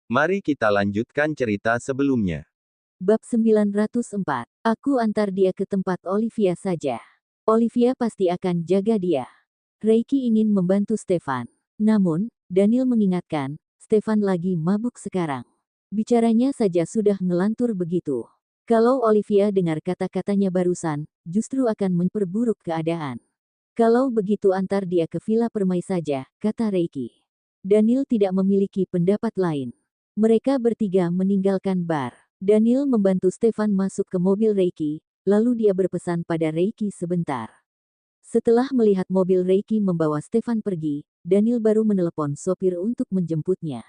Mari kita lanjutkan cerita sebelumnya. Bab 904. Aku antar dia ke tempat Olivia saja. Olivia pasti akan jaga dia. Reiki ingin membantu Stefan. Namun, Daniel mengingatkan, Stefan lagi mabuk sekarang. Bicaranya saja sudah ngelantur begitu. Kalau Olivia dengar kata-katanya barusan, justru akan memperburuk keadaan. Kalau begitu antar dia ke Villa Permai saja, kata Reiki. Daniel tidak memiliki pendapat lain. Mereka bertiga meninggalkan bar. Daniel membantu Stefan masuk ke mobil Reiki, lalu dia berpesan pada Reiki sebentar. Setelah melihat mobil Reiki membawa Stefan pergi, Daniel baru menelepon sopir untuk menjemputnya.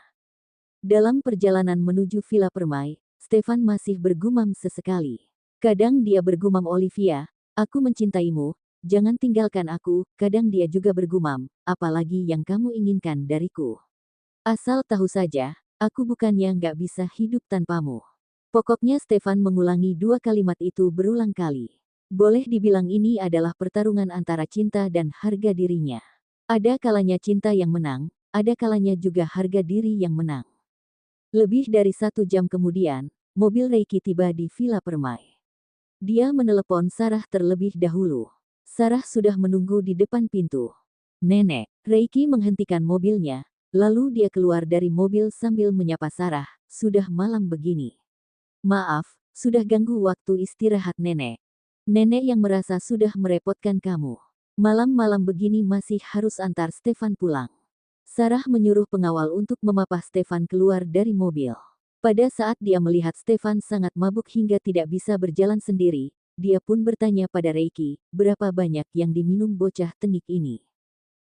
Dalam perjalanan menuju Villa Permai, Stefan masih bergumam sesekali. Kadang dia bergumam Olivia, aku mencintaimu, jangan tinggalkan aku, kadang dia juga bergumam, apalagi yang kamu inginkan dariku. Asal tahu saja, aku bukannya nggak bisa hidup tanpamu. Pokoknya Stefan mengulangi dua kalimat itu berulang kali. Boleh dibilang ini adalah pertarungan antara cinta dan harga dirinya. Ada kalanya cinta yang menang, ada kalanya juga harga diri yang menang. Lebih dari 1 jam kemudian, mobil Reiki tiba di Villa Permai. Dia menelepon Sarah terlebih dahulu. Sarah sudah menunggu di depan pintu. Nenek, Reiki menghentikan mobilnya, lalu dia keluar dari mobil sambil menyapa Sarah, sudah malam begini. Maaf, sudah ganggu waktu istirahat nenek. Nenek yang merasa sudah merepotkan kamu. Malam-malam begini masih harus antar Stefan pulang. Sarah menyuruh pengawal untuk memapah Stefan keluar dari mobil. Pada saat dia melihat Stefan sangat mabuk hingga tidak bisa berjalan sendiri, dia pun bertanya pada Reiki, berapa banyak yang diminum bocah tengik ini.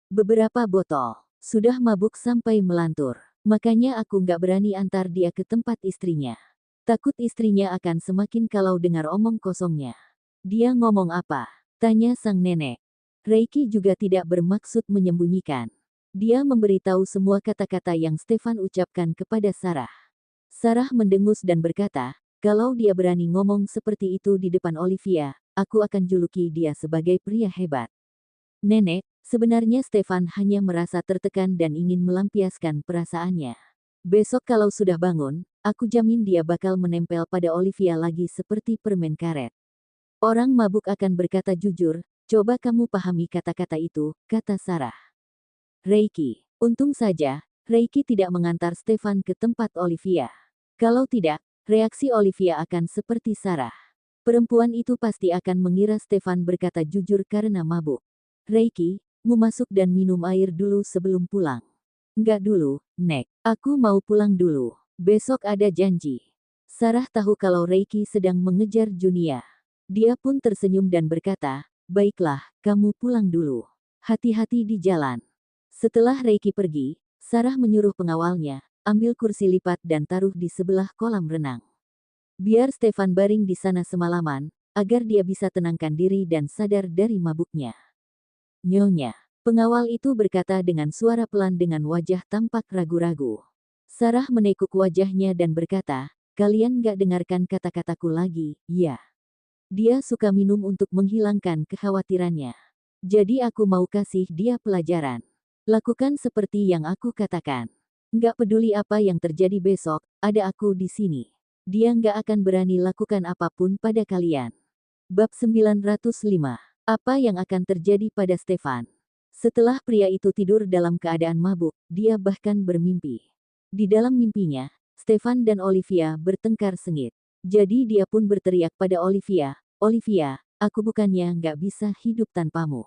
Beberapa botol. Sudah mabuk sampai melantur. Makanya aku nggak berani antar dia ke tempat istrinya. Takut istrinya akan semakin kalau dengar omong kosongnya. Dia ngomong apa? Tanya sang nenek. Reiki juga tidak bermaksud menyembunyikan. Dia memberitahu semua kata-kata yang Stefan ucapkan kepada Sarah. Sarah mendengus dan berkata, kalau dia berani ngomong seperti itu di depan Olivia, aku akan juluki dia sebagai pria hebat. Nenek, sebenarnya Stefan hanya merasa tertekan dan ingin melampiaskan perasaannya. Besok kalau sudah bangun, aku jamin dia bakal menempel pada Olivia lagi seperti permen karet. Orang mabuk akan berkata jujur, coba kamu pahami kata-kata itu, kata Sarah. Reiki. Untung saja, Reiki tidak mengantar Stefan ke tempat Olivia. Kalau tidak, reaksi Olivia akan seperti Sarah. Perempuan itu pasti akan mengira Stefan berkata jujur karena mabuk. Reiki, mu masuk dan minum air dulu sebelum pulang. Enggak dulu, Nek. Aku mau pulang dulu. Besok ada janji. Sarah tahu kalau Reiki sedang mengejar Junia. Dia pun tersenyum dan berkata, baiklah, kamu pulang dulu. Hati-hati di jalan. Setelah Reiki pergi, Sarah menyuruh pengawalnya, ambil kursi lipat dan taruh di sebelah kolam renang. Biar Stefan baring di sana semalaman, agar dia bisa tenangkan diri dan sadar dari mabuknya. Nyonya, pengawal itu berkata dengan suara pelan dengan wajah tampak ragu-ragu. Sarah menekuk wajahnya dan berkata, kalian gak dengarkan kata-kataku lagi, ya. Dia suka minum untuk menghilangkan kekhawatirannya. Jadi aku mau kasih dia pelajaran. Lakukan seperti yang aku katakan. Nggak peduli apa yang terjadi besok, ada aku di sini. Dia nggak akan berani lakukan apapun pada kalian. Bab 905. Apa yang akan terjadi pada Stefan? Setelah pria itu tidur dalam keadaan mabuk, dia bahkan bermimpi. Di dalam mimpinya, Stefan dan Olivia bertengkar sengit. Jadi dia pun berteriak pada Olivia, Olivia, aku bukannya nggak bisa hidup tanpamu.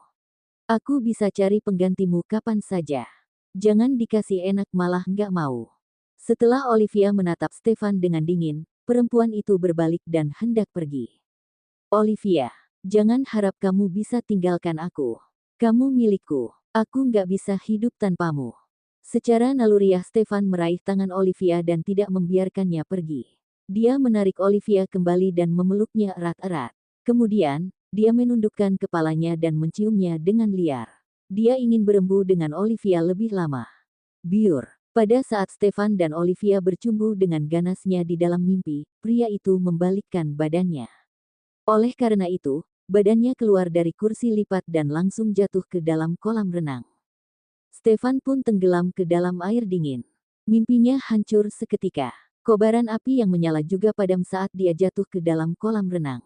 Aku bisa cari penggantimu kapan saja. Jangan dikasih enak malah nggak mau. Setelah Olivia menatap Stefan dengan dingin, perempuan itu berbalik dan hendak pergi. Olivia, jangan harap kamu bisa tinggalkan aku. Kamu milikku. Aku nggak bisa hidup tanpamu. Secara naluriah Stefan meraih tangan Olivia dan tidak membiarkannya pergi. Dia menarik Olivia kembali dan memeluknya erat-erat. Kemudian, dia menundukkan kepalanya dan menciumnya dengan liar. Dia ingin berembuk dengan Olivia lebih lama. Biur. Pada saat Stefan dan Olivia bercumbu dengan ganasnya di dalam mimpi, pria itu membalikkan badannya. Oleh karena itu, badannya keluar dari kursi lipat dan langsung jatuh ke dalam kolam renang. Stefan pun tenggelam ke dalam air dingin. Mimpinya hancur seketika. Kobaran api yang menyala juga padam saat dia jatuh ke dalam kolam renang.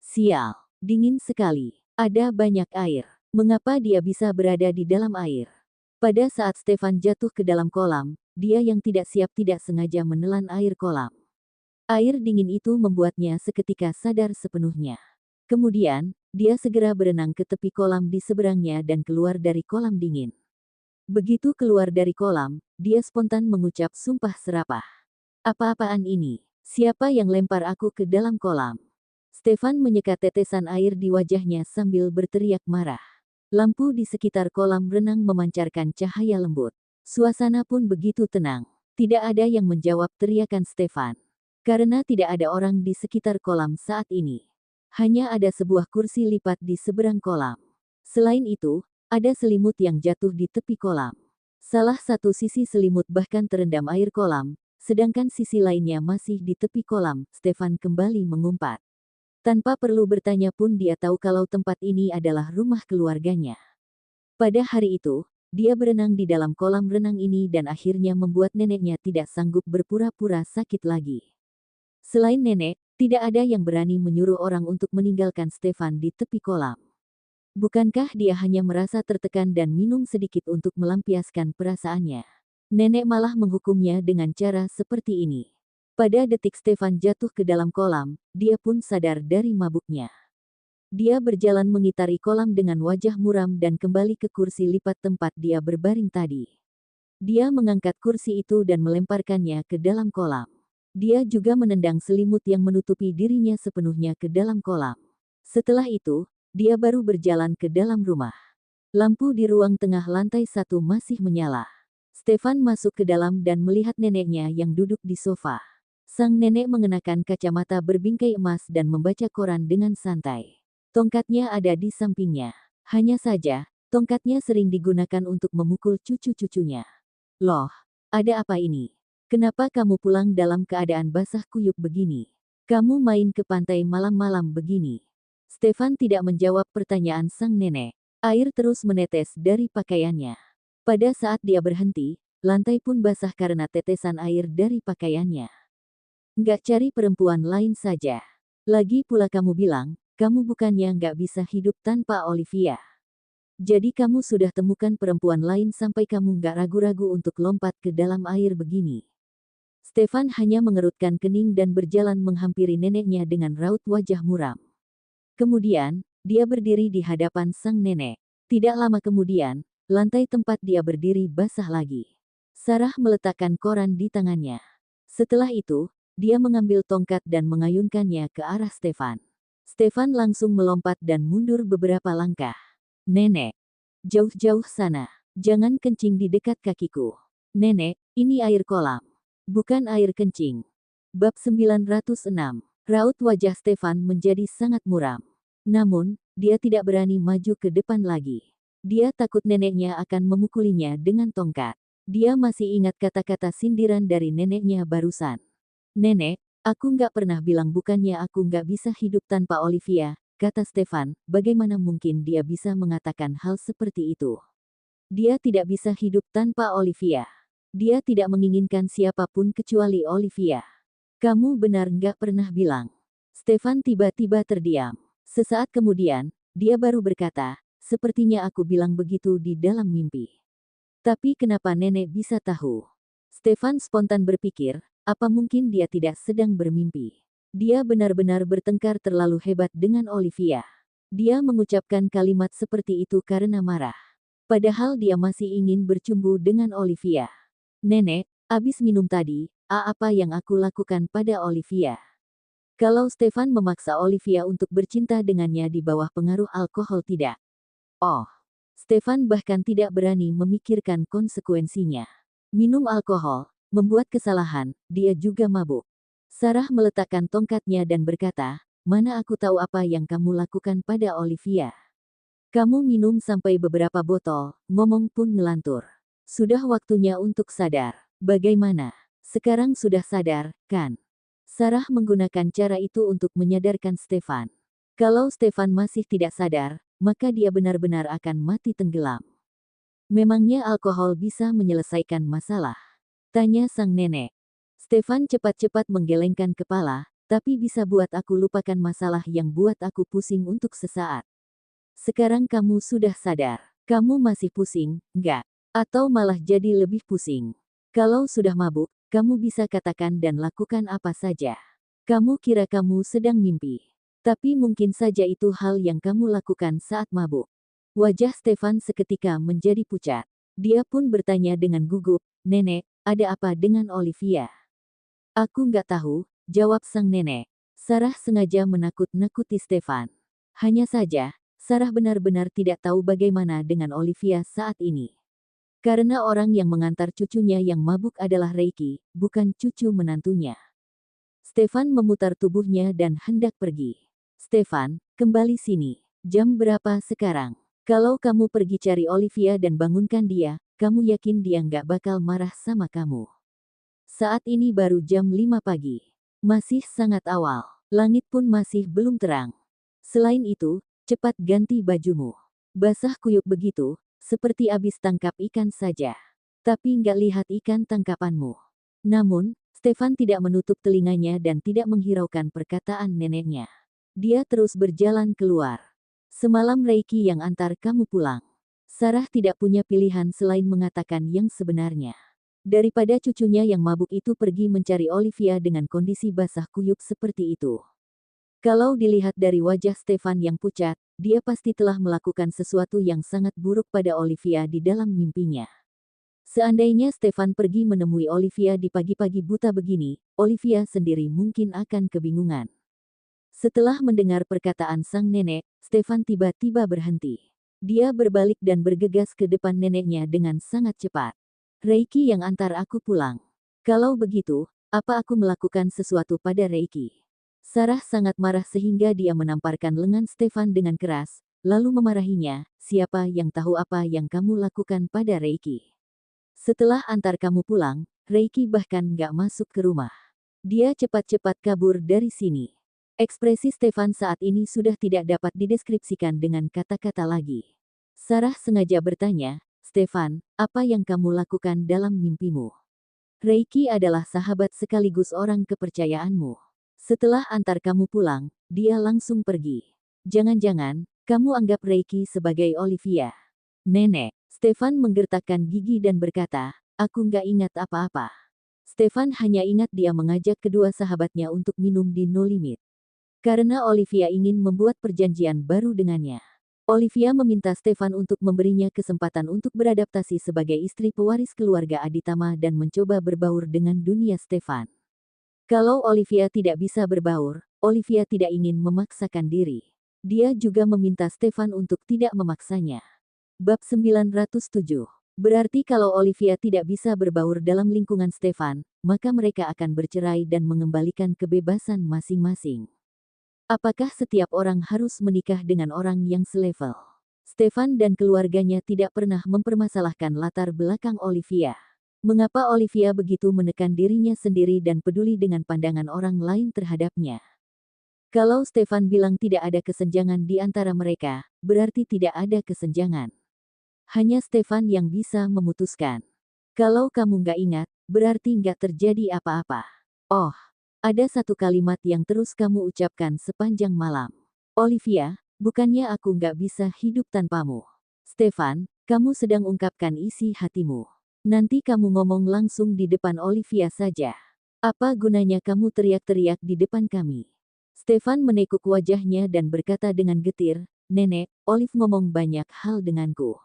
Sial, dingin sekali. Ada banyak air. Mengapa dia bisa berada di dalam air? Pada saat Stefan jatuh ke dalam kolam, dia yang tidak siap tidak sengaja menelan air kolam. Air dingin itu membuatnya seketika sadar sepenuhnya. Kemudian, dia segera berenang ke tepi kolam di seberangnya dan keluar dari kolam dingin. Begitu keluar dari kolam, dia spontan mengucap sumpah serapah. Apa-apaan ini? Siapa yang lempar aku ke dalam kolam? Stefan menyekat tetesan air di wajahnya sambil berteriak marah. Lampu di sekitar kolam renang memancarkan cahaya lembut. Suasana pun begitu tenang. Tidak ada yang menjawab teriakan Stefan. Karena tidak ada orang di sekitar kolam saat ini. Hanya ada sebuah kursi lipat di seberang kolam. Selain itu, ada selimut yang jatuh di tepi kolam. Salah satu sisi selimut bahkan terendam air kolam, sedangkan sisi lainnya masih di tepi kolam. Stefan kembali mengumpat. Tanpa perlu bertanya pun dia tahu kalau tempat ini adalah rumah keluarganya. Pada hari itu, dia berenang di dalam kolam renang ini dan akhirnya membuat neneknya tidak sanggup berpura-pura sakit lagi. Selain nenek, tidak ada yang berani menyuruh orang untuk meninggalkan Stefan di tepi kolam. Bukankah dia hanya merasa tertekan dan minum sedikit untuk melampiaskan perasaannya? Nenek malah menghukumnya dengan cara seperti ini. Pada detik Stefan jatuh ke dalam kolam, dia pun sadar dari mabuknya. Dia berjalan mengitari kolam dengan wajah muram dan kembali ke kursi lipat tempat dia berbaring tadi. Dia mengangkat kursi itu dan melemparkannya ke dalam kolam. Dia juga menendang selimut yang menutupi dirinya sepenuhnya ke dalam kolam. Setelah itu, dia baru berjalan ke dalam rumah. Lampu di ruang tengah lantai 1 masih menyala. Stefan masuk ke dalam dan melihat neneknya yang duduk di sofa. Sang nenek mengenakan kacamata berbingkai emas dan membaca koran dengan santai. Tongkatnya ada di sampingnya. Hanya saja, tongkatnya sering digunakan untuk memukul cucu-cucunya. Loh, ada apa ini? Kenapa kamu pulang dalam keadaan basah kuyup begini? Kamu main ke pantai malam-malam begini? Stefan tidak menjawab pertanyaan sang nenek. Air terus menetes dari pakaiannya. Pada saat dia berhenti, lantai pun basah karena tetesan air dari pakaiannya. Nggak cari perempuan lain saja. Lagi pula kamu bilang, kamu bukannya nggak bisa hidup tanpa Olivia. Jadi kamu sudah temukan perempuan lain sampai kamu nggak ragu-ragu untuk lompat ke dalam air begini. Stefan hanya mengerutkan kening dan berjalan menghampiri neneknya dengan raut wajah muram. Kemudian, dia berdiri di hadapan sang nenek. Tidak lama kemudian, lantai tempat dia berdiri basah lagi. Sarah meletakkan koran di tangannya. Setelah itu, dia mengambil tongkat dan mengayunkannya ke arah Stefan. Stefan langsung melompat dan mundur beberapa langkah. Nenek, jauh-jauh sana. Jangan kencing di dekat kakiku. Nenek, ini air kolam. Bukan air kencing. Bab 906. Raut wajah Stefan menjadi sangat muram. Namun, dia tidak berani maju ke depan lagi. Dia takut neneknya akan memukulinya dengan tongkat. Dia masih ingat kata-kata sindiran dari neneknya barusan. Nenek, aku nggak pernah bilang bukannya aku nggak bisa hidup tanpa Olivia, kata Stefan. Bagaimana mungkin dia bisa mengatakan hal seperti itu? Dia tidak bisa hidup tanpa Olivia. Dia tidak menginginkan siapapun kecuali Olivia. Kamu benar nggak pernah bilang. Stefan tiba-tiba terdiam. Sesaat kemudian, dia baru berkata, sepertinya aku bilang begitu di dalam mimpi. Tapi kenapa nenek bisa tahu? Stefan spontan berpikir, apa mungkin dia tidak sedang bermimpi? Dia benar-benar bertengkar terlalu hebat dengan Olivia. Dia mengucapkan kalimat seperti itu karena marah. Padahal dia masih ingin bercumbu dengan Olivia. Nenek, abis minum tadi, apa yang aku lakukan pada Olivia? Kalau Stefan memaksa Olivia untuk bercinta dengannya di bawah pengaruh alkohol tidak. Oh, Stefan bahkan tidak berani memikirkan konsekuensinya. Minum alkohol, membuat kesalahan, dia juga mabuk. Sarah meletakkan tongkatnya dan berkata, mana aku tahu apa yang kamu lakukan pada Olivia. Kamu minum sampai beberapa botol, ngomong pun ngelantur. Sudah waktunya untuk sadar. Bagaimana? Sekarang sudah sadar, kan? Sarah menggunakan cara itu untuk menyadarkan Stefan. Kalau Stefan masih tidak sadar, maka dia benar-benar akan mati tenggelam. Memangnya alkohol bisa menyelesaikan masalah? Tanya sang nenek. Stefan cepat-cepat menggelengkan kepala, tapi bisa buat aku lupakan masalah yang buat aku pusing untuk sesaat. Sekarang kamu sudah sadar. Kamu masih pusing, enggak? Atau malah jadi lebih pusing? Kalau sudah mabuk, kamu bisa katakan dan lakukan apa saja. Kamu kira kamu sedang mimpi. Tapi mungkin saja itu hal yang kamu lakukan saat mabuk. Wajah Stefan seketika menjadi pucat. Dia pun bertanya dengan gugup, "Nenek, ada apa dengan Olivia?" "Aku nggak tahu," jawab sang nenek. Sarah sengaja menakut-nakuti Stefan. Hanya saja, Sarah benar-benar tidak tahu bagaimana dengan Olivia saat ini. Karena orang yang mengantar cucunya yang mabuk adalah Reiki, bukan cucu menantunya. Stefan memutar tubuhnya dan hendak pergi. "Stefan, kembali sini. Jam berapa sekarang? Kalau kamu pergi cari Olivia dan bangunkan dia, kamu yakin dia nggak bakal marah sama kamu?" Saat ini baru jam 5 pagi. Masih sangat awal. Langit pun masih belum terang. Selain itu, cepat ganti bajumu. Basah kuyup begitu, seperti abis tangkap ikan saja. Tapi nggak lihat ikan tangkapanmu. Namun, Stefan tidak menutup telinganya dan tidak menghiraukan perkataan neneknya. Dia terus berjalan keluar. "Semalam Reiki yang antar kamu pulang." Sarah tidak punya pilihan selain mengatakan yang sebenarnya. Daripada cucunya yang mabuk itu pergi mencari Olivia dengan kondisi basah kuyup seperti itu. Kalau dilihat dari wajah Stefan yang pucat, dia pasti telah melakukan sesuatu yang sangat buruk pada Olivia di dalam mimpinya. Seandainya Stefan pergi menemui Olivia di pagi-pagi buta begini, Olivia sendiri mungkin akan kebingungan. Setelah mendengar perkataan sang nenek, Stefan tiba-tiba berhenti. Dia berbalik dan bergegas ke depan neneknya dengan sangat cepat. "Reiki yang antar aku pulang. Kalau begitu, apa aku melakukan sesuatu pada Reiki?" Sarah sangat marah sehingga dia menamparkan lengan Stefan dengan keras, lalu memarahinya, "Siapa yang tahu apa yang kamu lakukan pada Reiki? Setelah antar kamu pulang, Reiki bahkan nggak masuk ke rumah. Dia cepat-cepat kabur dari sini." Ekspresi Stefan saat ini sudah tidak dapat dideskripsikan dengan kata-kata lagi. Sarah sengaja bertanya, "Stefan, apa yang kamu lakukan dalam mimpimu?" "Reiki adalah sahabat sekaligus orang kepercayaanmu. Setelah antar kamu pulang, dia langsung pergi. Jangan-jangan, kamu anggap Reiki sebagai Olivia." "Nenek." Stefan menggertakkan gigi dan berkata, "Aku nggak ingat apa-apa." Stefan hanya ingat dia mengajak kedua sahabatnya untuk minum di No Limit. Karena Olivia ingin membuat perjanjian baru dengannya. Olivia meminta Stefan untuk memberinya kesempatan untuk beradaptasi sebagai istri pewaris keluarga Aditama dan mencoba berbaur dengan dunia Stefan. Kalau Olivia tidak bisa berbaur, Olivia tidak ingin memaksakan diri. Dia juga meminta Stefan untuk tidak memaksanya. Bab 907. Berarti kalau Olivia tidak bisa berbaur dalam lingkungan Stefan, maka mereka akan bercerai dan mengembalikan kebebasan masing-masing. Apakah setiap orang harus menikah dengan orang yang selevel? Stefan dan keluarganya tidak pernah mempermasalahkan latar belakang Olivia. Mengapa Olivia begitu menekan dirinya sendiri dan peduli dengan pandangan orang lain terhadapnya? Kalau Stefan bilang tidak ada kesenjangan di antara mereka, berarti tidak ada kesenjangan. Hanya Stefan yang bisa memutuskan. Kalau kamu nggak ingat, berarti nggak terjadi apa-apa. Oh. Ada satu kalimat yang terus kamu ucapkan sepanjang malam. "Olivia, bukannya aku nggak bisa hidup tanpamu." Stefan, kamu sedang ungkapkan isi hatimu. Nanti kamu ngomong langsung di depan Olivia saja. Apa gunanya kamu teriak-teriak di depan kami? Stefan menekuk wajahnya dan berkata dengan getir, "Nenek, Olive ngomong banyak hal denganku.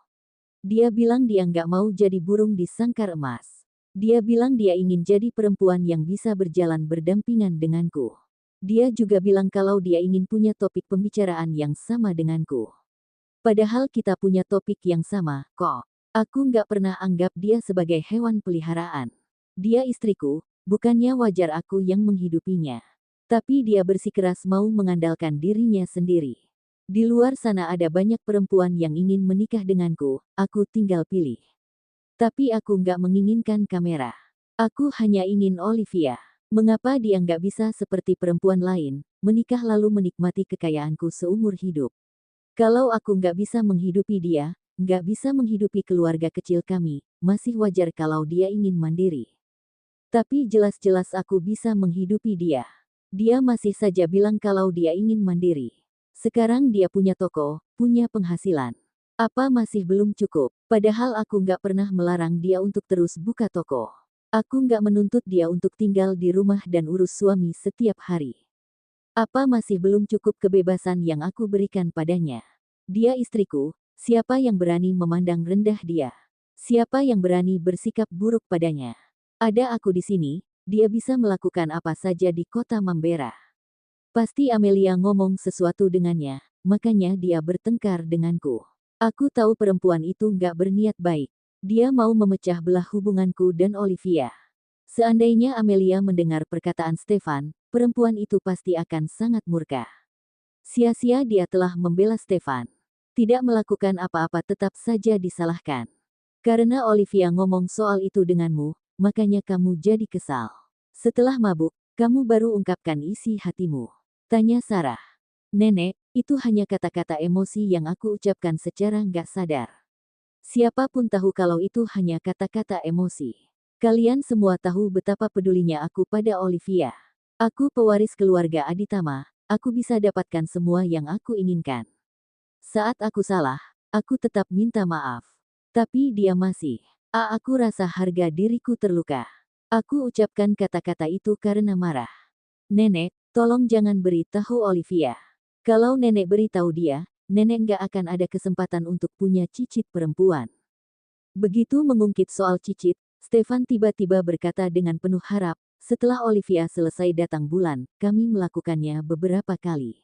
Dia bilang dia nggak mau jadi burung di sangkar emas. Dia bilang dia ingin jadi perempuan yang bisa berjalan berdampingan denganku. Dia juga bilang kalau dia ingin punya topik pembicaraan yang sama denganku. Padahal kita punya topik yang sama, kok. Aku nggak pernah anggap dia sebagai hewan peliharaan. Dia istriku, bukannya wajar aku yang menghidupinya. Tapi dia bersikeras mau mengandalkan dirinya sendiri. Di luar sana ada banyak perempuan yang ingin menikah denganku, aku tinggal pilih. Tapi aku nggak menginginkan kamera. Aku hanya ingin Olivia. Mengapa dia nggak bisa seperti perempuan lain, menikah lalu menikmati kekayaanku seumur hidup? Kalau aku nggak bisa menghidupi dia, nggak bisa menghidupi keluarga kecil kami, masih wajar kalau dia ingin mandiri. Tapi jelas-jelas aku bisa menghidupi dia. Dia masih saja bilang kalau dia ingin mandiri. Sekarang dia punya toko, punya penghasilan. Apa masih belum cukup? Padahal aku nggak pernah melarang dia untuk terus buka toko. Aku nggak menuntut dia untuk tinggal di rumah dan urus suami setiap hari. Apa masih belum cukup kebebasan yang aku berikan padanya? Dia istriku, siapa yang berani memandang rendah dia? Siapa yang berani bersikap buruk padanya? Ada aku di sini, dia bisa melakukan apa saja di kota Mambera. Pasti Amelia ngomong sesuatu dengannya, makanya dia bertengkar denganku. Aku tahu perempuan itu nggak berniat baik. Dia mau memecah belah hubunganku dan Olivia. Seandainya Amelia mendengar perkataan Stefan, perempuan itu pasti akan sangat murka. Sia-sia dia telah membela Stefan. Tidak melakukan apa-apa tetap saja disalahkan. Karena Olivia ngomong soal itu denganmu, makanya kamu jadi kesal. Setelah mabuk, kamu baru ungkapkan isi hatimu. Tanya Sarah. Nenek, itu hanya kata-kata emosi yang aku ucapkan secara nggak sadar. Siapapun tahu kalau itu hanya kata-kata emosi. Kalian semua tahu betapa pedulinya aku pada Olivia. Aku pewaris keluarga Aditama, aku bisa dapatkan semua yang aku inginkan. Saat aku salah, aku tetap minta maaf. Tapi dia masih. Aku rasa harga diriku terluka. Aku ucapkan kata-kata itu karena marah. Nenek, tolong jangan beritahu Olivia. Kalau nenek beritahu dia, nenek nggak akan ada kesempatan untuk punya cicit perempuan. Begitu mengungkit soal cicit, Stefan tiba-tiba berkata dengan penuh harap, setelah Olivia selesai datang bulan, kami melakukannya beberapa kali.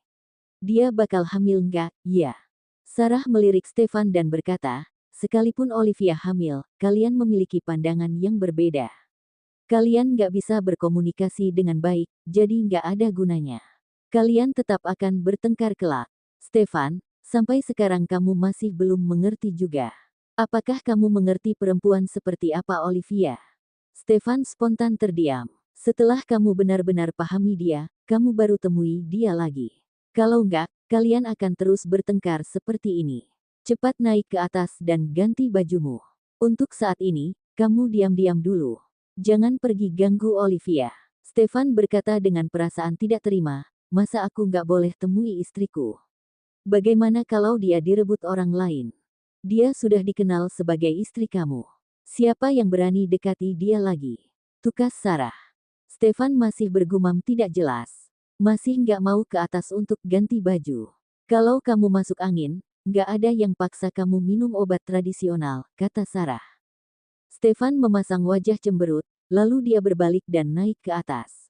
Dia bakal hamil nggak? Ya. Sarah melirik Stefan dan berkata, sekalipun Olivia hamil, kalian memiliki pandangan yang berbeda. Kalian nggak bisa berkomunikasi dengan baik, jadi nggak ada gunanya. Kalian tetap akan bertengkar kelak. Stefan, sampai sekarang kamu masih belum mengerti juga. Apakah kamu mengerti perempuan seperti apa Olivia? Stefan spontan terdiam. Setelah kamu benar-benar pahami dia, kamu baru temui dia lagi. Kalau enggak, kalian akan terus bertengkar seperti ini. Cepat naik ke atas dan ganti bajumu. Untuk saat ini, kamu diam-diam dulu. Jangan pergi ganggu Olivia. Stefan berkata dengan perasaan tidak terima, masa aku nggak boleh temui istriku? Bagaimana kalau dia direbut orang lain? Dia sudah dikenal sebagai istri kamu. Siapa yang berani dekati dia lagi? Tukas Sarah. Stefan masih bergumam tidak jelas. Masih nggak mau ke atas untuk ganti baju. Kalau kamu masuk angin, nggak ada yang paksa kamu minum obat tradisional, kata Sarah. Stefan memasang wajah cemberut, lalu dia berbalik dan naik ke atas.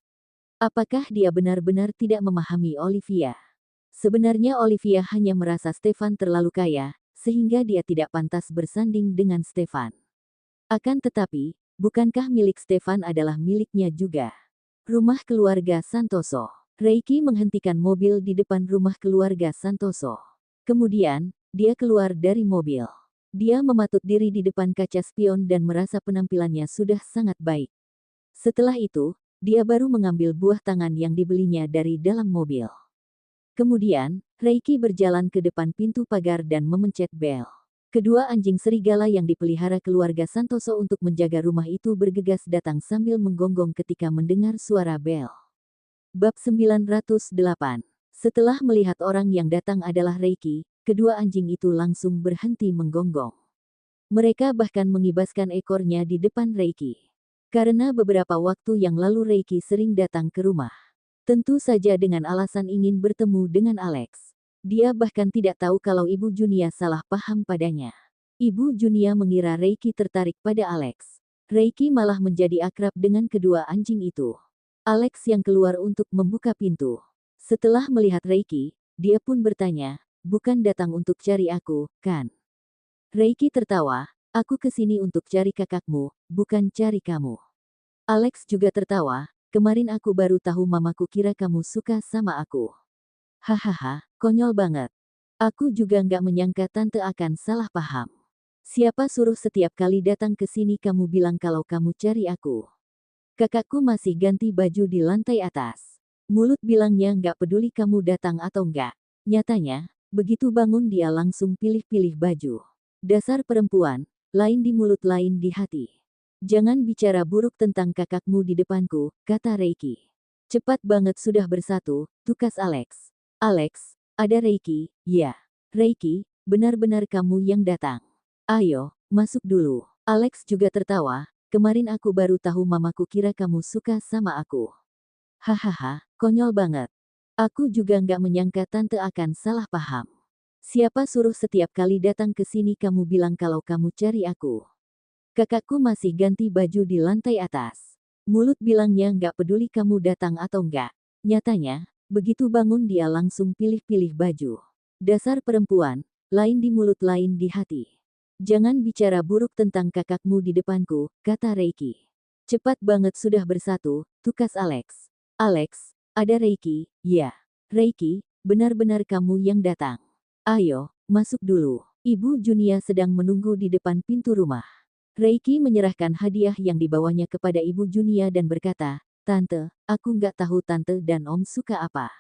Apakah dia benar-benar tidak memahami Olivia? Sebenarnya Olivia hanya merasa Stefan terlalu kaya, sehingga dia tidak pantas bersanding dengan Stefan. Akan tetapi, bukankah milik Stefan adalah miliknya juga? Rumah keluarga Santoso. Reiki menghentikan mobil di depan rumah keluarga Santoso. Kemudian, dia keluar dari mobil. Dia mematut diri di depan kaca spion dan merasa penampilannya sudah sangat baik. Setelah itu, dia baru mengambil buah tangan yang dibelinya dari dalam mobil. Kemudian, Reiki berjalan ke depan pintu pagar dan memencet bel. Kedua anjing serigala yang dipelihara keluarga Santoso untuk menjaga rumah itu bergegas datang sambil menggonggong ketika mendengar suara bel. Bab 908. Setelah melihat orang yang datang adalah Reiki, kedua anjing itu langsung berhenti menggonggong. Mereka bahkan mengibaskan ekornya di depan Reiki. Karena beberapa waktu yang lalu Reiki sering datang ke rumah. Tentu saja dengan alasan ingin bertemu dengan Alex. Dia bahkan tidak tahu kalau Ibu Junia salah paham padanya. Ibu Junia mengira Reiki tertarik pada Alex. Reiki malah menjadi akrab dengan kedua anjing itu. Alex yang keluar untuk membuka pintu. Setelah melihat Reiki, dia pun bertanya, bukan datang untuk cari aku, kan? Reiki tertawa, aku kesini untuk cari kakakmu, bukan cari kamu. Alex juga tertawa, kemarin aku baru tahu mamaku kira kamu suka sama aku. Hahaha, konyol banget. Aku juga nggak menyangka tante akan salah paham. Siapa suruh setiap kali datang ke sini kamu bilang kalau kamu cari aku? Kakakku masih ganti baju di lantai atas. Mulut bilangnya nggak peduli kamu datang atau nggak. Nyatanya, begitu bangun dia langsung pilih-pilih baju. Dasar perempuan, lain di mulut lain di hati. Jangan bicara buruk tentang kakakmu di depanku, kata Reiki. Cepat banget sudah bersatu, tukas Alex. Alex, ada Reiki, ya. Reiki, benar-benar kamu yang datang. Ayo, masuk dulu. Alex juga tertawa, kemarin aku baru tahu mamaku kira kamu suka sama aku. Hahaha, konyol banget. Aku juga nggak menyangka tante akan salah paham. Siapa suruh setiap kali datang ke sini kamu bilang kalau kamu cari aku. Kakakku masih ganti baju di lantai atas. Mulut bilangnya nggak peduli kamu datang atau nggak. Nyatanya, begitu bangun dia langsung pilih-pilih baju. Dasar perempuan, lain di mulut lain di hati. Jangan bicara buruk tentang kakakmu di depanku, kata Reiki. Cepat banget sudah bersatu, tukas Alex. Alex, ada Reiki, ya. Reiki, benar-benar kamu yang datang. Ayo, masuk dulu. Ibu Junia sedang menunggu di depan pintu rumah. Reiki menyerahkan hadiah yang dibawanya kepada Ibu Junia dan berkata, Tante, aku nggak tahu Tante dan Om suka apa.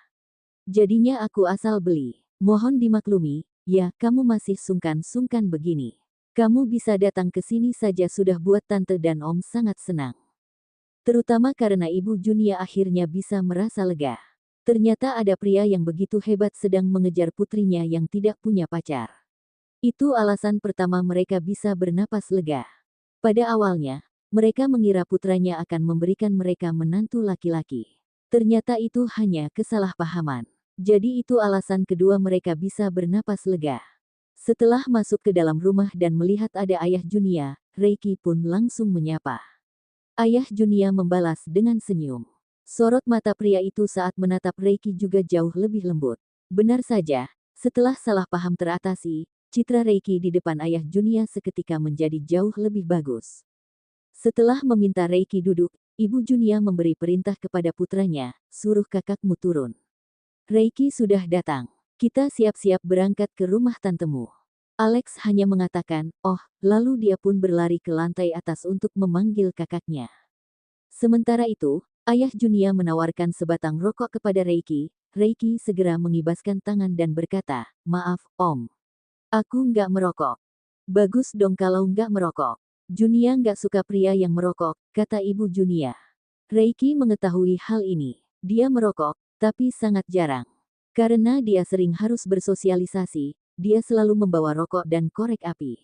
Jadinya aku asal beli. Mohon dimaklumi, ya kamu masih sungkan-sungkan begini. Kamu bisa datang ke sini saja sudah buat Tante dan Om sangat senang. Terutama karena Ibu Junia akhirnya bisa merasa lega. Ternyata ada pria yang begitu hebat sedang mengejar putrinya yang tidak punya pacar. Itu alasan pertama mereka bisa bernapas lega. Pada awalnya, mereka mengira putranya akan memberikan mereka menantu laki-laki. Ternyata itu hanya kesalahpahaman. Jadi itu alasan kedua mereka bisa bernapas lega. Setelah masuk ke dalam rumah dan melihat ada ayah Junia, Reiki pun langsung menyapa. Ayah Junia membalas dengan senyum. Sorot mata pria itu saat menatap Reiki juga jauh lebih lembut. Benar saja, setelah salah paham teratasi, citra Reiki di depan ayah Junia seketika menjadi jauh lebih bagus. Setelah meminta Reiki duduk, Ibu Junia memberi perintah kepada putranya, suruh kakakmu turun. Reiki sudah datang. Kita siap-siap berangkat ke rumah tantemu. Alex hanya mengatakan, oh, lalu dia pun berlari ke lantai atas untuk memanggil kakaknya. Sementara itu, ayah Junia menawarkan sebatang rokok kepada Reiki. Reiki segera mengibaskan tangan dan berkata, maaf, Om. Aku nggak merokok. Bagus dong kalau nggak merokok. Junia nggak suka pria yang merokok, kata Ibu Junia. Reiki mengetahui hal ini. Dia merokok, tapi sangat jarang. Karena dia sering harus bersosialisasi, dia selalu membawa rokok dan korek api.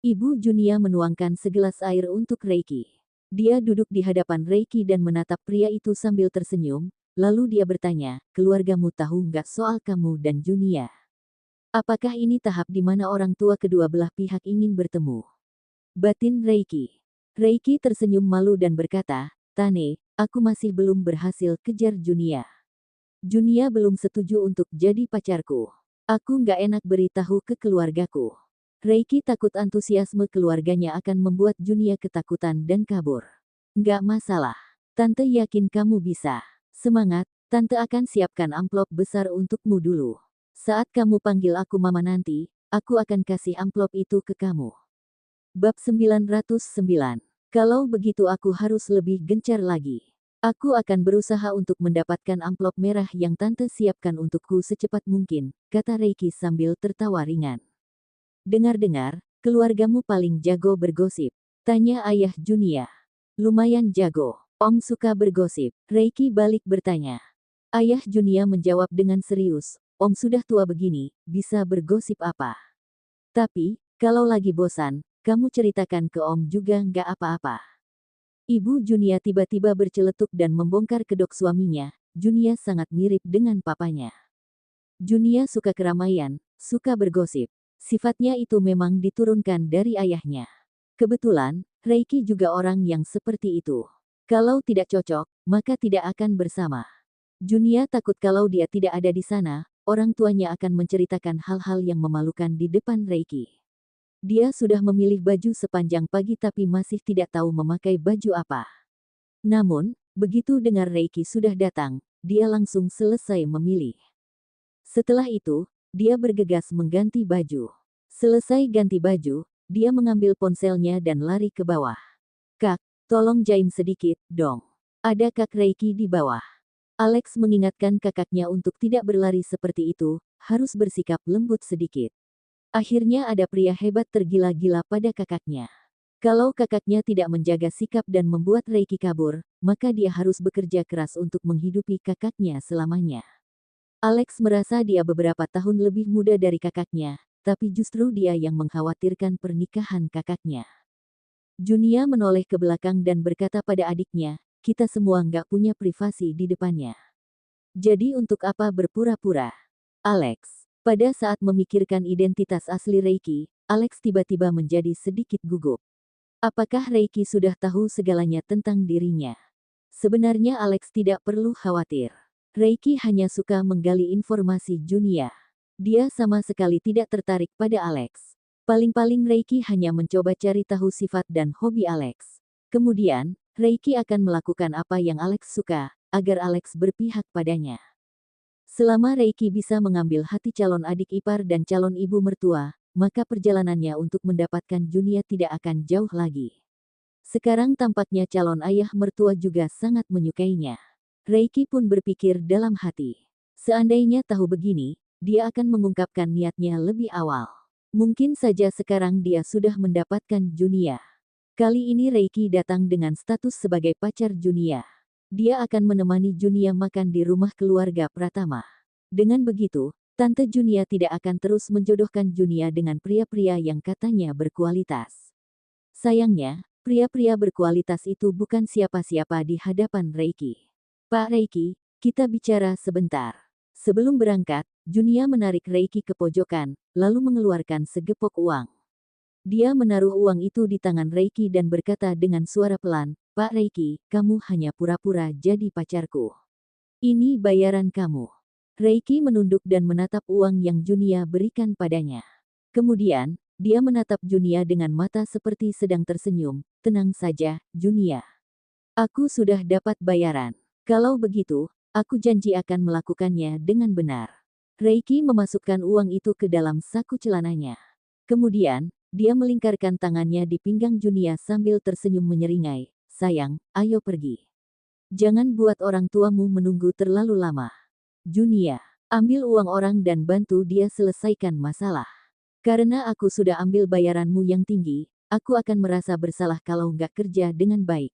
Ibu Junia menuangkan segelas air untuk Reiki. Dia duduk di hadapan Reiki dan menatap pria itu sambil tersenyum, lalu dia bertanya, keluargamu tahu nggak soal kamu dan Junia? Apakah ini tahap di mana orang tua kedua belah pihak ingin bertemu? Batin Reiki. Reiki tersenyum malu dan berkata, Tane, aku masih belum berhasil kejar Junia. Junia belum setuju untuk jadi pacarku. Aku nggak enak beritahu ke keluargaku. Reiki takut antusiasme keluarganya akan membuat Junia ketakutan dan kabur. Nggak masalah. Tante yakin kamu bisa. Semangat, Tante akan siapkan amplop besar untukmu dulu. Saat kamu panggil aku mama nanti, aku akan kasih amplop itu ke kamu. Bab 909. Kalau begitu aku harus lebih gencar lagi. Aku akan berusaha untuk mendapatkan amplop merah yang Tante siapkan untukku secepat mungkin, kata Reiki sambil tertawa ringan. Dengar-dengar, keluargamu paling jago bergosip, tanya ayah Junia. Lumayan jago, Om suka bergosip, Reiki balik bertanya. Ayah Junia menjawab dengan serius, Om sudah tua begini, bisa bergosip apa? Tapi, kalau lagi bosan, kamu ceritakan ke Om juga nggak apa-apa. Ibu Junia tiba-tiba berceletuk dan membongkar kedok suaminya. Junia sangat mirip dengan papanya. Junia suka keramaian, suka bergosip. Sifatnya itu memang diturunkan dari ayahnya. Kebetulan, Reiki juga orang yang seperti itu. Kalau tidak cocok, maka tidak akan bersama. Junia takut kalau dia tidak ada di sana, orang tuanya akan menceritakan hal-hal yang memalukan di depan Reiki. Dia sudah memilih baju sepanjang pagi tapi masih tidak tahu memakai baju apa. Namun, begitu dengar Reiki sudah datang, dia langsung selesai memilih. Setelah itu, dia bergegas mengganti baju. Selesai ganti baju, dia mengambil ponselnya dan lari ke bawah. Kak, tolong jaim sedikit, dong. Ada Kak Reiki di bawah. Alex mengingatkan kakaknya untuk tidak berlari seperti itu, harus bersikap lembut sedikit. Akhirnya ada pria hebat tergila-gila pada kakaknya. Kalau kakaknya tidak menjaga sikap dan membuat Reiki kabur, maka dia harus bekerja keras untuk menghidupi kakaknya selamanya. Alex merasa dia beberapa tahun lebih muda dari kakaknya, tapi justru dia yang mengkhawatirkan pernikahan kakaknya. Junia menoleh ke belakang dan berkata pada adiknya, kita semua nggak punya privasi di depannya. Jadi untuk apa berpura-pura? Alex. Pada saat memikirkan identitas asli Reiki, Alex tiba-tiba menjadi sedikit gugup. Apakah Reiki sudah tahu segalanya tentang dirinya? Sebenarnya Alex tidak perlu khawatir. Reiki hanya suka menggali informasi Junia. Dia sama sekali tidak tertarik pada Alex. Paling-paling Reiki hanya mencoba cari tahu sifat dan hobi Alex. Kemudian, Reiki akan melakukan apa yang Alex suka, agar Alex berpihak padanya. Selama Reiki bisa mengambil hati calon adik ipar dan calon ibu mertua, maka perjalanannya untuk mendapatkan Junia tidak akan jauh lagi. Sekarang tampaknya calon ayah mertua juga sangat menyukainya. Reiki pun berpikir dalam hati. Seandainya tahu begini, dia akan mengungkapkan niatnya lebih awal. Mungkin saja sekarang dia sudah mendapatkan Junia. Kali ini Reiki datang dengan status sebagai pacar Junia. Dia akan menemani Junia makan di rumah keluarga Pratama. Dengan begitu, Tante Junia tidak akan terus menjodohkan Junia dengan pria-pria yang katanya berkualitas. Sayangnya, pria-pria berkualitas itu bukan siapa-siapa di hadapan Reiki. Pak Reiki, kita bicara sebentar. Sebelum berangkat, Junia menarik Reiki ke pojokan, lalu mengeluarkan segepok uang. Dia menaruh uang itu di tangan Reiki dan berkata dengan suara pelan, Pak Reiki, kamu hanya pura-pura jadi pacarku. Ini bayaran kamu. Reiki menunduk dan menatap uang yang Junia berikan padanya. Kemudian, dia menatap Junia dengan mata seperti sedang tersenyum. Tenang saja, Junia. Aku sudah dapat bayaran. Kalau begitu, aku janji akan melakukannya dengan benar. Reiki memasukkan uang itu ke dalam saku celananya. Kemudian, dia melingkarkan tangannya di pinggang Junia sambil tersenyum menyeringai. Sayang, ayo pergi. Jangan buat orang tuamu menunggu terlalu lama. Junia, ambil uang orang dan bantu dia selesaikan masalah. Karena aku sudah ambil bayaranmu yang tinggi, aku akan merasa bersalah kalau nggak kerja dengan baik.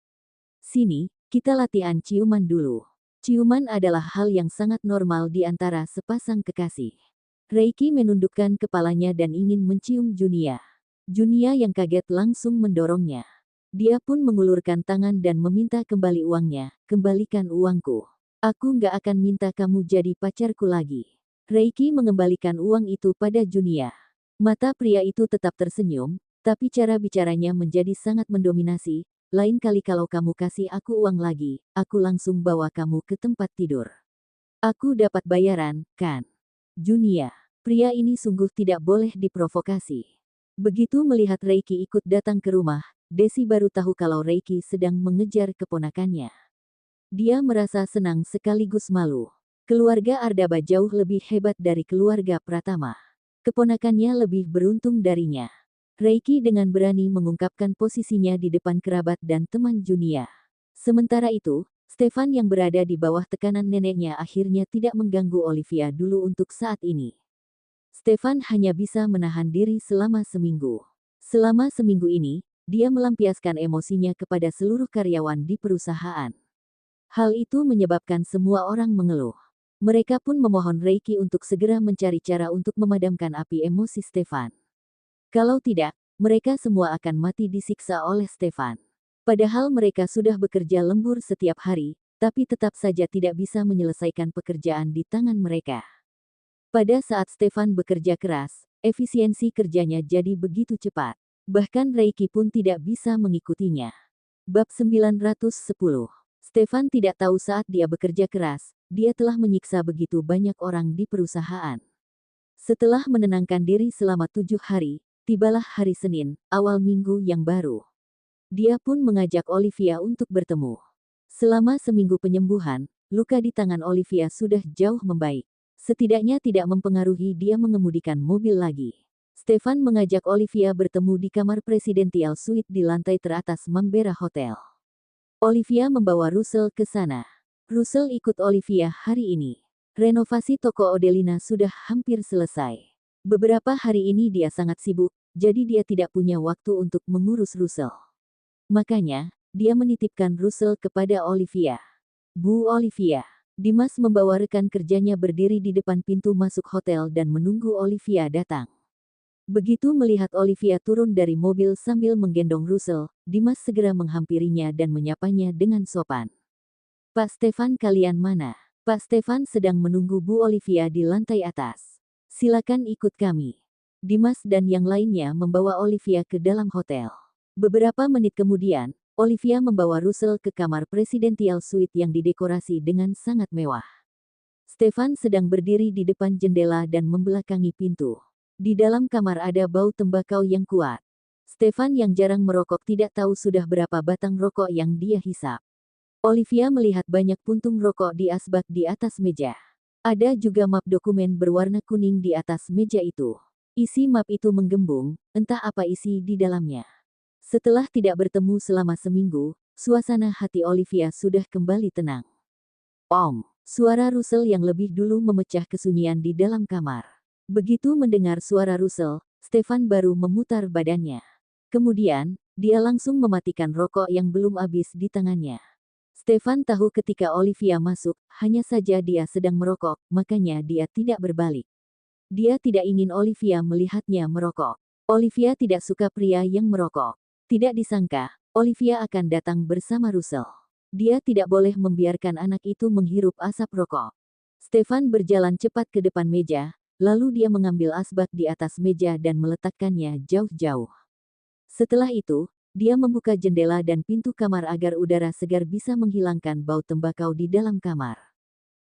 Sini, kita latihan ciuman dulu. Ciuman adalah hal yang sangat normal di antara sepasang kekasih. Reiki menundukkan kepalanya dan ingin mencium Junia. Junia yang kaget langsung mendorongnya. Dia pun mengulurkan tangan dan meminta kembali uangnya. Kembalikan uangku. Aku nggak akan minta kamu jadi pacarku lagi. Reiki mengembalikan uang itu pada Junia. Mata pria itu tetap tersenyum, tapi cara bicaranya menjadi sangat mendominasi. Lain kali kalau kamu kasih aku uang lagi, aku langsung bawa kamu ke tempat tidur. Aku dapat bayaran, kan? Junia, pria ini sungguh tidak boleh diprovokasi. Begitu melihat Reiki ikut datang ke rumah, Desi baru tahu kalau Reiki sedang mengejar keponakannya. Dia merasa senang sekaligus malu. Keluarga Ardaba jauh lebih hebat dari keluarga Pratama. Keponakannya lebih beruntung darinya. Reiki dengan berani mengungkapkan posisinya di depan kerabat dan teman Junia. Sementara itu, Stefan yang berada di bawah tekanan neneknya akhirnya tidak mengganggu Olivia dulu untuk saat ini. Stefan hanya bisa menahan diri selama seminggu. Selama seminggu ini, dia melampiaskan emosinya kepada seluruh karyawan di perusahaan. Hal itu menyebabkan semua orang mengeluh. Mereka pun memohon Reiki untuk segera mencari cara untuk memadamkan api emosi Stefan. Kalau tidak, mereka semua akan mati disiksa oleh Stefan. Padahal mereka sudah bekerja lembur setiap hari, tapi tetap saja tidak bisa menyelesaikan pekerjaan di tangan mereka. Pada saat Stefan bekerja keras, efisiensi kerjanya jadi begitu cepat. Bahkan Reiki pun tidak bisa mengikutinya. Bab 910. Stefan tidak tahu saat dia bekerja keras, dia telah menyiksa begitu banyak orang di perusahaan. Setelah menenangkan diri selama 7 hari, tibalah hari Senin, awal minggu yang baru. Dia pun mengajak Olivia untuk bertemu. Selama seminggu penyembuhan, luka di tangan Olivia sudah jauh membaik. Setidaknya tidak mempengaruhi dia mengemudikan mobil lagi. Stefan mengajak Olivia bertemu di kamar Presidential Suite di lantai teratas Mambera Hotel. Olivia membawa Russell ke sana. Russell ikut Olivia hari ini. Renovasi toko Odelina sudah hampir selesai. Beberapa hari ini dia sangat sibuk, jadi dia tidak punya waktu untuk mengurus Russell. Makanya, dia menitipkan Russell kepada Olivia. Bu Olivia. Dimas membawa rekan kerjanya berdiri di depan pintu masuk hotel dan menunggu Olivia datang. Begitu melihat Olivia turun dari mobil sambil menggendong Russell, Dimas segera menghampirinya dan menyapanya dengan sopan. Pak Stefan, kalian mana? Pak Stefan sedang menunggu Bu Olivia di lantai atas. Silakan ikut kami. Dimas dan yang lainnya membawa Olivia ke dalam hotel. Beberapa menit kemudian, Olivia membawa Russell ke kamar presidential suite yang didekorasi dengan sangat mewah. Stefan sedang berdiri di depan jendela dan membelakangi pintu. Di dalam kamar ada bau tembakau yang kuat. Stefan yang jarang merokok tidak tahu sudah berapa batang rokok yang dia hisap. Olivia melihat banyak puntung rokok di asbak di atas meja. Ada juga map dokumen berwarna kuning di atas meja itu. Isi map itu menggembung, entah apa isi di dalamnya. Setelah tidak bertemu selama seminggu, suasana hati Olivia sudah kembali tenang. Om, suara Russell yang lebih dulu memecah kesunyian di dalam kamar. Begitu mendengar suara Russell, Stefan baru memutar badannya. Kemudian, dia langsung mematikan rokok yang belum habis di tangannya. Stefan tahu ketika Olivia masuk, hanya saja dia sedang merokok, makanya dia tidak berbalik. Dia tidak ingin Olivia melihatnya merokok. Olivia tidak suka pria yang merokok. Tidak disangka, Olivia akan datang bersama Russell. Dia tidak boleh membiarkan anak itu menghirup asap rokok. Stefan berjalan cepat ke depan meja, lalu dia mengambil asbak di atas meja dan meletakkannya jauh-jauh. Setelah itu, dia membuka jendela dan pintu kamar agar udara segar bisa menghilangkan bau tembakau di dalam kamar.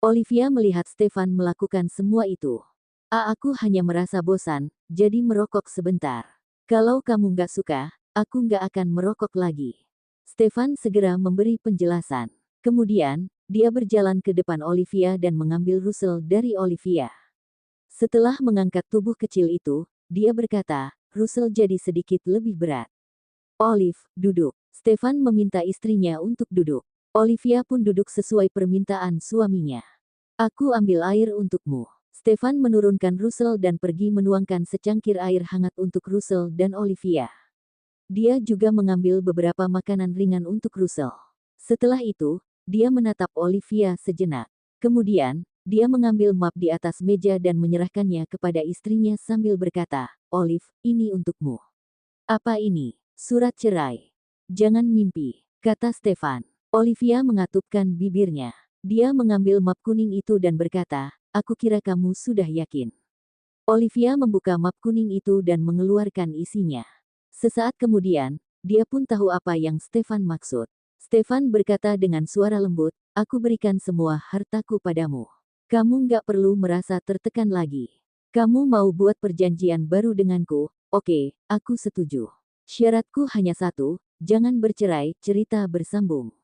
Olivia melihat Stefan melakukan semua itu. Aku hanya merasa bosan, jadi merokok sebentar. Kalau kamu nggak suka, aku nggak akan merokok lagi. Stefan segera memberi penjelasan. Kemudian, dia berjalan ke depan Olivia dan mengambil Russell dari Olivia. Setelah mengangkat tubuh kecil itu, dia berkata, Russell jadi sedikit lebih berat. Olive, duduk. Stefan meminta istrinya untuk duduk. Olivia pun duduk sesuai permintaan suaminya. Aku ambil air untukmu. Stefan menurunkan Russell dan pergi menuangkan secangkir air hangat untuk Russell dan Olivia. Dia juga mengambil beberapa makanan ringan untuk Russell. Setelah itu, dia menatap Olivia sejenak. Kemudian, dia mengambil map di atas meja dan menyerahkannya kepada istrinya sambil berkata, Olive, ini untukmu. Apa ini? Surat cerai. Jangan mimpi, kata Stefan. Olivia mengatupkan bibirnya. Dia mengambil map kuning itu dan berkata, aku kira kamu sudah yakin. Olivia membuka map kuning itu dan mengeluarkan isinya. Sesaat kemudian, dia pun tahu apa yang Stefan maksud. Stefan berkata dengan suara lembut, aku berikan semua hartaku padamu. Kamu nggak perlu merasa tertekan lagi. Kamu mau buat perjanjian baru denganku? Oke, aku setuju. Syaratku hanya satu, jangan bercerai, cerita bersambung.